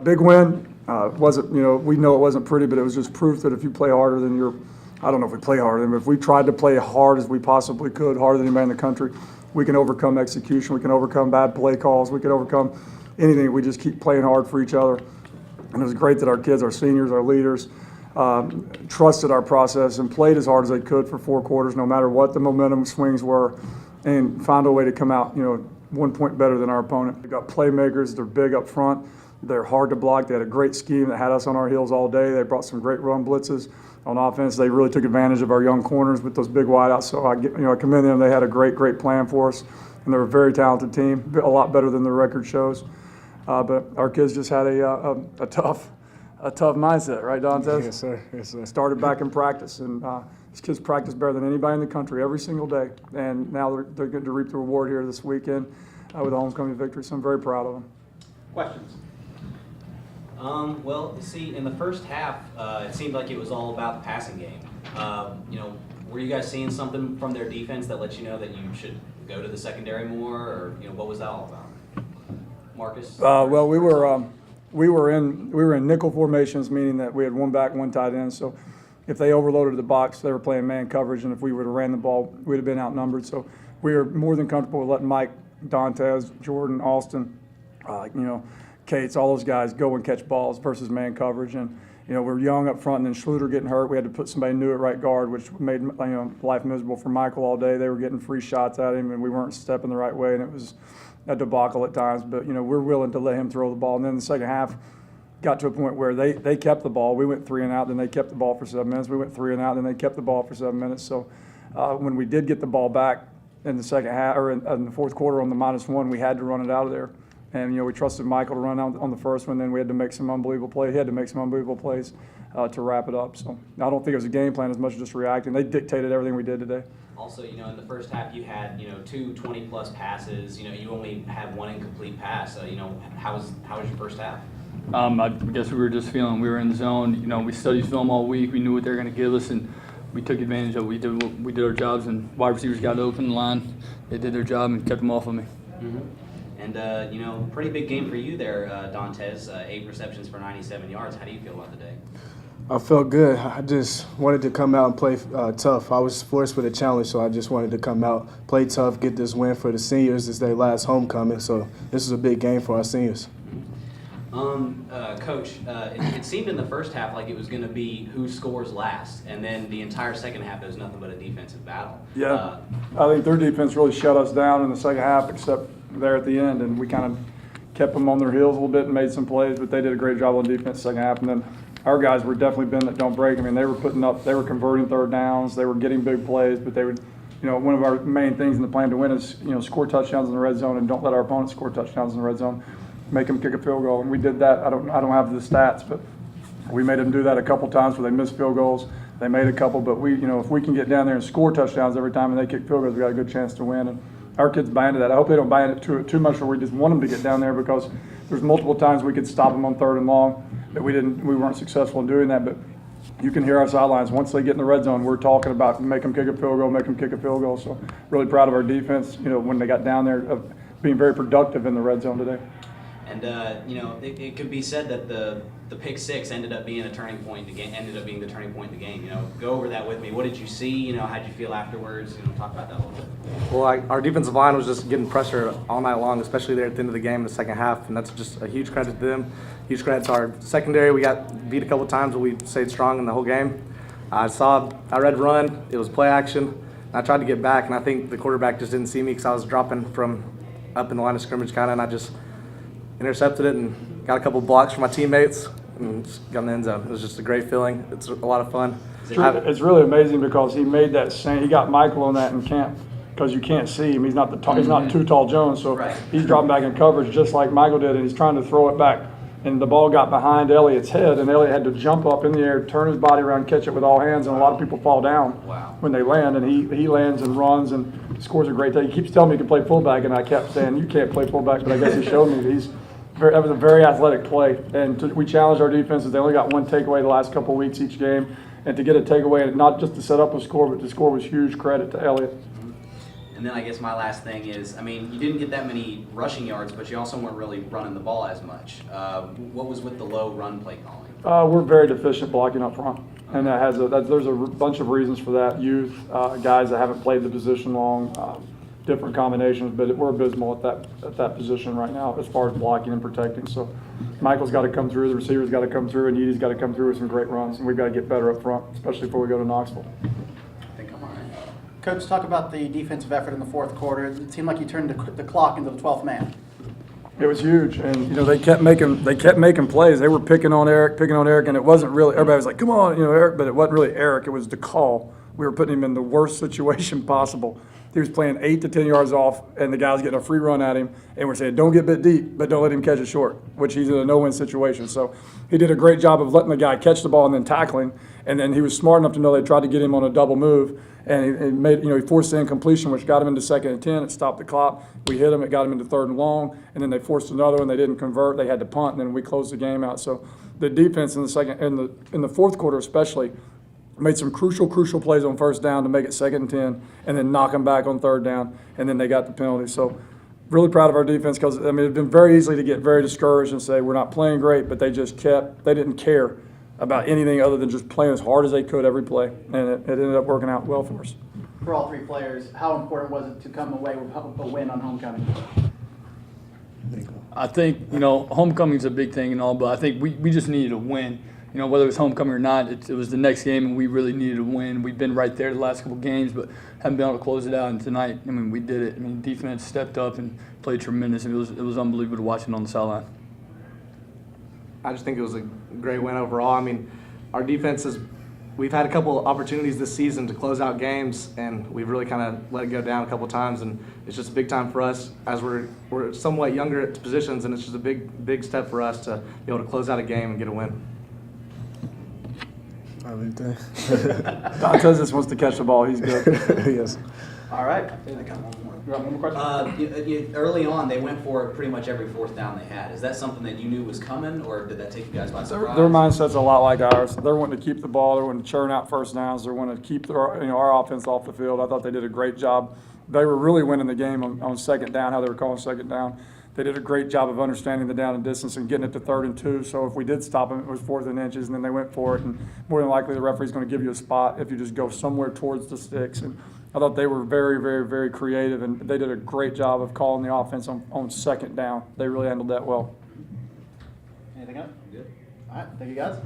Big win. Wasn't, we know it wasn't pretty, but it was just proof that if you play harder than I don't know if we play harder than, but if we tried to play hard as we possibly could, harder than anybody in the country, we can overcome execution, we can overcome bad play calls, we can overcome anything. We just keep playing hard for each other. And it was great that our kids, our seniors, our leaders, trusted our process and played as hard as they could for 4 quarters, no matter what the momentum swings were, and found a way to come out, 1 point better than our opponent. They got playmakers, they're big up front. They're hard to block. They had a great scheme that had us on our heels all day. They brought some great run blitzes. On offense, they really took advantage of our young corners with those big wideouts. So I commend them. They had a great plan for us, and they're a very talented team, a lot better than the record shows. But our kids just had a tough mindset, right, Dontez? Yes, sir. Yes, sir. Started back in practice, and these kids practice better than anybody in the country every single day. And now they're going to reap the reward here this weekend with a homecoming victory. So I'm very proud of them. Questions? Well, see, in the first half, it seemed like it was all about the passing game. Were you guys seeing something from their defense that let you know that you should go to the secondary more, or what was that all about? Marcus? Well, we were in nickel formations, meaning that we had one back, one tight end. So if they overloaded the box, they were playing man coverage, and if we would have ran the ball, we'd have been outnumbered. So we were more than comfortable with letting Mike, Dontez, Jordan, Austin, Cates, all those guys go and catch balls versus man coverage. And, we're young up front, and then Schluter getting hurt. We had to put somebody new at right guard, which made, life miserable for Michael all day. They were getting free shots at him, and we weren't stepping the right way, and it was a debacle at times. But, we're willing to let him throw the ball. And then the second half got to a point where they kept the ball. We went 3 and out, then they kept the ball for 7 minutes. We went 3 and out, then they kept the ball for 7 minutes. So when we did get the ball back in the second half, or in the fourth quarter on the -1, we had to run it out of there. And, we trusted Michael to run out on the first one. Then we had to make some unbelievable plays. He had to make some unbelievable plays to wrap it up. So I don't think it was a game plan as much as just reacting. They dictated everything we did today. Also, in the first half, you had, 2 20-plus passes. You only had 1 incomplete pass. How was your first half? I guess we were just feeling we were in the zone. We studied film all week. We knew what they were going to give us, and we took advantage of it. We did our jobs, and wide receivers got open the line. They did their job and kept them off of me. Mm-hmm. And, pretty big game for you there, Dontez, 8 receptions for 97 yards. How do you feel about the day? I felt good. I just wanted to come out and play tough. I was forced with a challenge, so I just wanted to come out, play tough, get this win for the seniors. It's their last homecoming, so this is a big game for our seniors. Coach, it seemed in the first half like it was going to be who scores last, and then the entire second half, it was nothing but a defensive battle. Yeah, I think their defense really shut us down in the second half, except there at the end, and we kind of kept them on their heels a little bit and made some plays, but they did a great job on defense second half. And then our guys were definitely bend that don't break. I mean, they were converting third downs, they were getting big plays, but they would, one of our main things in the plan to win is, score touchdowns in the red zone and don't let our opponents score touchdowns in the red zone. Make them kick a field goal, and we did that. I don't have the stats, but we made them do that a couple times where they missed field goals. They made a couple, but we, if we can get down there and score touchdowns every time and they kick field goals, we got a good chance to win. And our kids buy into that. I hope they don't buy into it too much where we just want them to get down there, because there's multiple times we could stop them on 3rd and long, but we weren't successful in doing that. But you can hear our sidelines. Once they get in the red zone, we're talking about make them kick a field goal, make them kick a field goal. So really proud of our defense, when they got down there, of being very productive in the red zone today. And, it could be said that the pick 6 ended up being the turning point in the game. Go over that with me. What did you see? How'd you feel afterwards? Talk about that a little bit. Well, our defensive line was just getting pressure all night long, especially there at the end of the game in the second half, and that's just a huge credit to them. Huge credit to our secondary. We got beat a couple times, but we stayed strong in the whole game. I read run. It was play action. And I tried to get back, and I think the quarterback just didn't see me because I was dropping from up in the line of scrimmage kind of, and I just intercepted it and got a couple blocks from my teammates and got in the end zone. It was just a great feeling. It's a lot of fun. It's really amazing because he made that he got Michael on that in camp, because you can't see him. He's not he's not too tall Jones, so right. He's dropping back in coverage just like Michael did, and he's trying to throw it back. And the ball got behind Elliot's head, and Elliot had to jump up in the air, turn his body around, catch it with all hands, and a lot of people fall down when they land, and he lands and runs and scores a great day. He keeps telling me he can play fullback, and I kept saying, you can't play fullback, but I guess he showed me that that was a very athletic play, and we challenged our defenses. They only got 1 takeaway the last couple of weeks each game, and to get a takeaway, and not just to set up a score, but to score was huge credit to Elliot. And then I guess my last thing is, I mean, you didn't get that many rushing yards, but you also weren't really running the ball as much. What was with the low run play calling? We're very deficient blocking up front, and there's a bunch of reasons for that. Youth, guys that haven't played the position long, different combinations, but we're abysmal at that position right now as far as blocking and protecting. So Michael's got to come through, the receivers got to come through, and Edie's got to come through with some great runs, and we've got to get better up front, especially before we go to Knoxville. I think I'm all right. Coach, talk about the defensive effort in the fourth quarter. It seemed like you turned the clock into the 12th man. It was huge, and they kept making plays. They were picking on Eric, and it wasn't really. Everybody was like, "Come on, Eric," but it wasn't really Eric. It was the call. We were putting him in the worst situation possible. He was playing 8 to 10 yards off, and the guy was getting a free run at him, and we're saying, "Don't get bit deep, but don't let him catch it short," which he's in a no-win situation. So he did a great job of letting the guy catch the ball and then tackling, and then he was smart enough to know they tried to get him on a double move, and he made, he forced the incompletion, which got him into 2nd and 10. It stopped the clock. We hit him. It got him into 3rd and long, and then they forced another one. They didn't convert. They had to punt, and then we closed the game out. So the defense in the fourth quarter especially made some crucial plays on 1st down to make it 2nd and 10, and then knock them back on 3rd down, and then they got the penalty. So really proud of our defense because, it'd been very easy to get very discouraged and say we're not playing great, but they didn't care about anything other than just playing as hard as they could every play, and it ended up working out well for us. For all three players, how important was it to come away with a win on homecoming? I think, homecoming's a big thing and all, but I think we just needed a win. Whether it was homecoming or not, it was the next game, and we really needed a win. We've been right there the last couple games, but haven't been able to close it out. And tonight, we did it. Defense stepped up and played tremendous. It was unbelievable to watch it on the sideline. I just think it was a great win overall. Our defense we've had a couple opportunities this season to close out games, and we've really kind of let it go down a couple times, and it's just a big time for us as we're somewhat younger at positions, and it's just a big step for us to be able to close out a game and get a win. Dontez just wants to catch the ball. He's good. Yes. All right. You got one more question? Early on, they went for it pretty much every 4th down they had. Is that something that you knew was coming, or did that take you guys by surprise? Their mindset's a lot like ours. They're wanting to keep the ball. They're wanting to churn out 1st downs. They're wanting to keep our offense off the field. I thought they did a great job. They were really winning the game on 2nd down, how they were calling 2nd down. They did a great job of understanding the down and distance and getting it to 3rd and 2. So if we did stop them, it was 4th and inches, and then they went for it. And more than likely, the referee's going to give you a spot if you just go somewhere towards the sticks. And I thought they were very, very, very creative, and they did a great job of calling the offense on 2nd down. They really handled that well. Anything else? Good. All right. Thank you, guys.